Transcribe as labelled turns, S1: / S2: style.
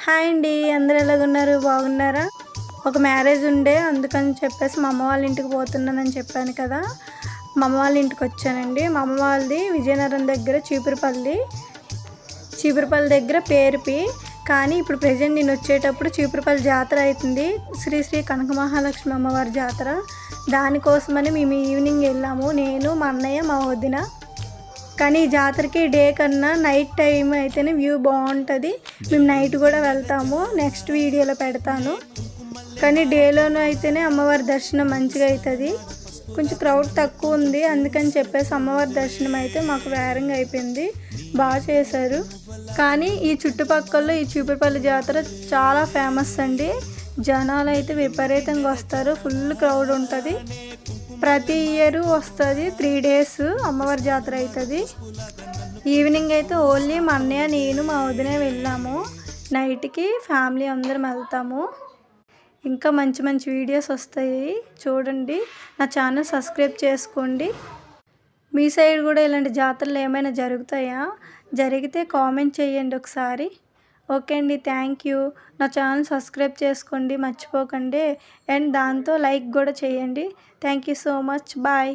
S1: Hi అండి, అందరూ ఎలాగున్నారు? బాగున్నారా? ఒక మ్యారేజ్ ఉండే, అందుకని చెప్పేసి మా అమ్మ వాళ్ళ ఇంటికి పోతున్నానని చెప్పాను కదా. మా అమ్మ వాళ్ళ ఇంటికి వచ్చానండి. మా అమ్మ వాళ్ళది విజయనగరం దగ్గర చీపురుపల్లి దగ్గర పేరుపి. కానీ ఇప్పుడు ప్రెజెంట్ నేను వచ్చేటప్పుడు చీపురుపల్లి జాతర అవుతుంది, శ్రీ శ్రీ కనక మహాలక్ష్మి అమ్మవారి జాతర. దానికోసమని మేము ఈవినింగ్ వెళ్ళాము, నేను, మా అన్నయ్య, మా వదిన. కానీ ఈ జాతరకి డే కన్నా నైట్ టైం అయితేనే వ్యూ బాగుంటుంది. మేము నైట్ కూడా వెళ్తాము, నెక్స్ట్ వీడియోలో పెడతాను. కానీ డేలోనూ అయితేనే అమ్మవారి దర్శనం మంచిగా అవుతుంది. కొంచెం క్రౌడ్ తక్కువ ఉంది, అందుకని చెప్పేసి అమ్మవారి దర్శనం అయితే మాకు వేరంగా అయిపోయింది. బాగా చేశారు. కానీ ఈ చుట్టుపక్కల ఈ చీపురుపల్లి జాతర చాలా ఫేమస్ అండి. జనాలు అయితే విపరీతంగా వస్తారు, ఫుల్ క్రౌడ్ ఉంటుంది. ప్రతి ఇయర్ వస్తుంది, 3 days అమ్మవారి జాతర అవుతుంది. ఈవినింగ్ అయితే ఓన్లీ మా అన్నయ్య, నేను, మా వదిన వెళ్ళాము. నైట్కి ఫ్యామిలీ అందరం వెళ్తాము. ఇంకా మంచి మంచి వీడియోస్ వస్తాయి, చూడండి. నా ఛానల్ సబ్స్క్రైబ్ చేసుకోండి. మీ సైడ్ కూడా ఇలాంటి జాతరలు ఏమైనా జరుగుతాయా? జరిగితే కామెంట్ చేయండి ఒకసారి. ఓకే అండి, థ్యాంక్ యూ. నా ఛానల్ సబ్స్క్రైబ్ చేసుకోండి మర్చిపోకండి, అండ్ దాంతో లైక్ కూడా చేయండి. Thank you so much. Bye.